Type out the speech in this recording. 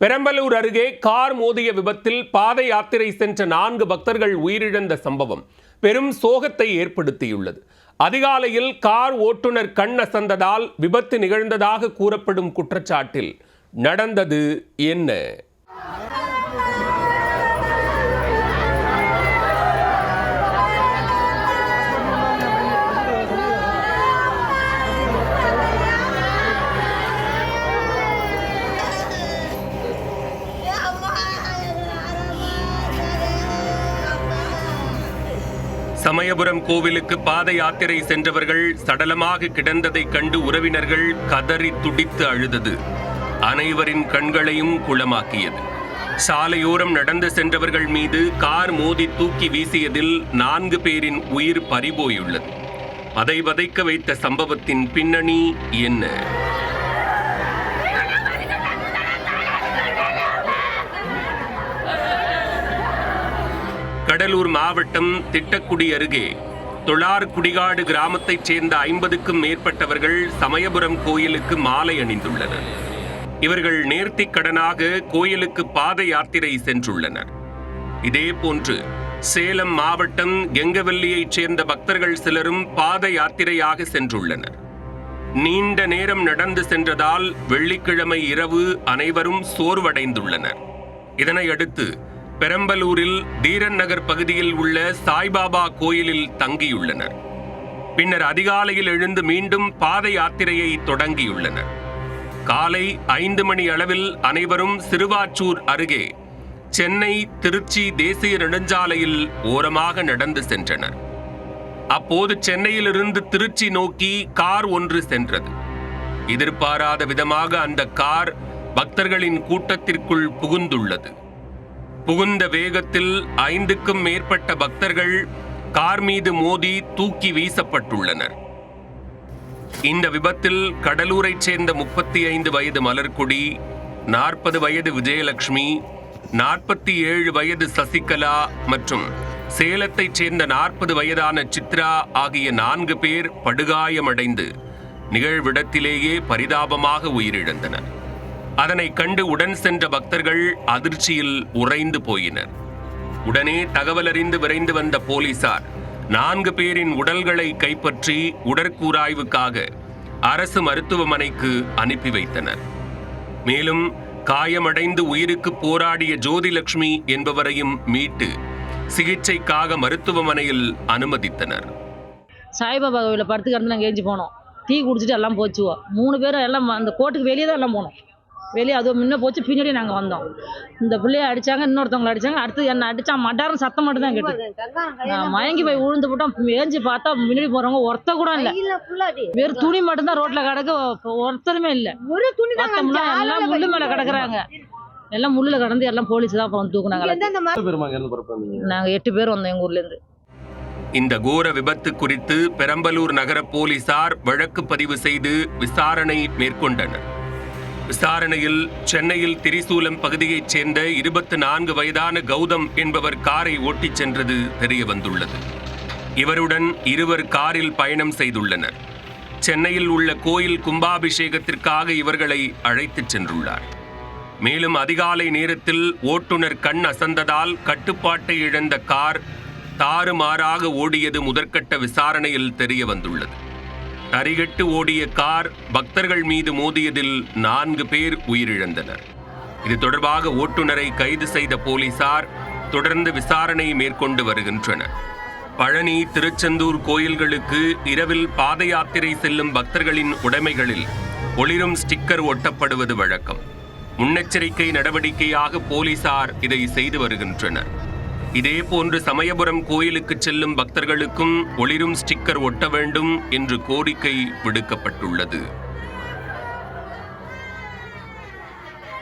பெரம்பலூர் அருகே கார் மோதிய விபத்தில் பாத யாத்திரை சென்ற 4 பக்தர்கள் உயிரிழந்த சம்பவம் பெரும் சோகத்தை ஏற்படுத்தியுள்ளது. அதிகாலையில் கார் ஓட்டுநர் கண் அசந்ததால் விபத்து நிகழ்ந்ததாக கூறப்படும் குற்றச்சாட்டில் நடந்தது என்ன? சமயபுரம் கோவிலுக்கு பாத யாத்திரை சென்றவர்கள் சடலமாக கிடந்ததைக் கண்டு உறவினர்கள் கதறி துடித்து அழுதது அனைவரின் கண்களையும் குளமாக்கியது. சாலையோரம் நடந்து சென்றவர்கள் மீது கார் மோதி தூக்கி வீசியதில் 4 பேரின் உயிர் பறிபோயுள்ளது. அதை வதைக்க வைத்த சம்பவத்தின் பின்னணி என்ன? கடலூர் மாவட்டம் திட்டக்குடி அருகே தொழார்குடிகாடு கிராமத்தைச் சேர்ந்த 50க்கும் மேற்பட்டவர்கள் சமயபுரம் கோயிலுக்கு மாலை அணிந்துள்ளனர். இவர்கள் நேர்த்திக் கடனாக கோயிலுக்கு பாத யாத்திரை சென்றுள்ளனர். இதேபோன்று சேலம் மாவட்டம் கெங்கவல்லியைச் சேர்ந்த பக்தர்கள் சிலரும் பாத யாத்திரையாக சென்றுள்ளனர். நீண்ட நேரம் நடந்து சென்றதால் வெள்ளிக்கிழமை இரவு அனைவரும் சோர்வடைந்துள்ளனர். இதனையடுத்து பெரம்பலூரில் தீரன் நகர் பகுதியில் உள்ள சாய்பாபா கோயிலில் தங்கியுள்ளனர். பின்னர் அதிகாலையில் எழுந்து மீண்டும் பாத யாத்திரையை தொடங்கியுள்ளனர். காலை 5 மணி அளவில் அனைவரும் சிறுவாச்சூர் அருகே சென்னை திருச்சி தேசிய நெடுஞ்சாலையில் ஓரமாக நடந்து சென்றனர். அப்போது சென்னையிலிருந்து திருச்சி நோக்கி கார் ஒன்று சென்றது. எதிர்பாராத விதமாக அந்த கார் பக்தர்களின் கூட்டத்திற்குள் புகுந்துள்ளது. புகுந்த வேகத்தில் 5க்கும் மேற்பட்ட பக்தர்கள் கார் மீது மோதி தூக்கி வீசப்பட்டுள்ளனர். இந்த விபத்தில் கடலூரைச் சேர்ந்த 35 வயது மலர்கொடி, 40 வயது விஜயலட்சுமி, 47 வயது சசிகலா மற்றும் சேலத்தைச் சேர்ந்த 40 வயதான சித்ரா ஆகிய 4 பேர் படுகாயமடைந்து நிகழ்விடத்திலேயே பரிதாபமாக உயிரிழந்தனர். அதனை கண்டு உடன் சென்ற பக்தர்கள் அதிர்ச்சியில் உறைந்து போயினர். உடனே தகவல் அறிந்து விரைந்து வந்த போலீசார் 4 பேரின் உடல்களை கைப்பற்றி உடற்கூராய்வுக்காக அரசு மருத்துவமனைக்கு அனுப்பி வைத்தனர். மேலும் காயமடைந்து உயிருக்கு போராடிய ஜோதிலட்சுமி என்பவரையும் மீட்டு சிகிச்சைக்காக மருத்துவமனையில் அனுமதித்தனர். சாய்பாபா கோவிலில் படுத்து கிடந்து நாங்கள் ஏஞ்சி போனோம். டீ குடிச்சிட்டு எல்லாம் போச்சுவோம். 3 பேரும் எல்லாம் அந்த கோட்டுக்கு வெளியே தான் எல்லாம் போனோம். வெளியே அதுவும் முன்ன போச்சு, பின்னாடி நாங்கள் வந்தோம். இந்த பிள்ளைய அடித்தாங்க, இன்னொருத்தவங்களை அடித்தாங்க. அடுத்து என்னை அடித்தா மட்டாரம் சத்தம் மட்டும் தான் கேட்டு நான் மயங்கி போய் விழுந்து போட்டோம். ஏஞ்சி பார்த்தா முன்னாடி போகிறவங்க ஒருத்த கூட இல்லை. வெறும் துணி மட்டும்தான் ரோட்டில் கிடக்கு, ஒருத்தருமே இல்லை. எல்லாம் முள்ளு மேலே கிடக்குறாங்க. எல்லாம் முள்ளில் கடந்து எல்லாம் போலீஸ் தான் வந்து தூக்குனாங்க. நாங்கள் 8 பேர் வந்தோம் எங்கள் ஊர்லேருந்து. இந்த கோர விபத்து குறித்து பெரம்பலூர் நகர போலீசார் வழக்கு பதிவு செய்து விசாரணை மேற்கொண்டனர். விசாரணையில் சென்னையில் திரிசூலம் பகுதியைச் சேர்ந்த 24 வயதான கௌதம் என்பவர் காரை ஓட்டிச் சென்றது தெரிய வந்துள்ளது. இவருடன் 2 காரில் பயணம் செய்துள்ளனர். சென்னையில் உள்ள கோயில் கும்பாபிஷேகத்திற்காக இவர்களை அழைத்துச் சென்றுள்ளார். மேலும் அதிகாலை நேரத்தில் ஓட்டுநர் கண் அசந்ததால் கட்டுப்பாட்டை இழந்த கார் தாறுமாறாக ஓடியது முதற்கட்ட விசாரணையில் தெரிய வந்துள்ளது. தரிகட்டு ஓடிய கார் பக்தர்கள் மீது மோதியதில் 4 பேர் உயிரிழந்தனர். இது தொடர்பாக ஓட்டுநரை கைது செய்த போலீசார் தொடர்ந்து விசாரணை மேற்கொண்டு வருகின்றனர். பழனி, திருச்செந்தூர் கோயில்களுக்கு இரவில் பாத யாத்திரை செல்லும் பக்தர்களின் உடைமைகளில் ஒளிரும் ஸ்டிக்கர் ஒட்டப்படுவது வழக்கம். முன்னெச்சரிக்கை நடவடிக்கையாக போலீசார் இதை செய்து வருகின்றனர். இதேபோன்று சமயபுரம் கோயிலுக்கு செல்லும் பக்தர்களுக்கும் ஒளிரும் ஸ்டிக்கர் ஒட்ட வேண்டும் என்று கோரிக்கை விடுக்கப்பட்டுள்ளது.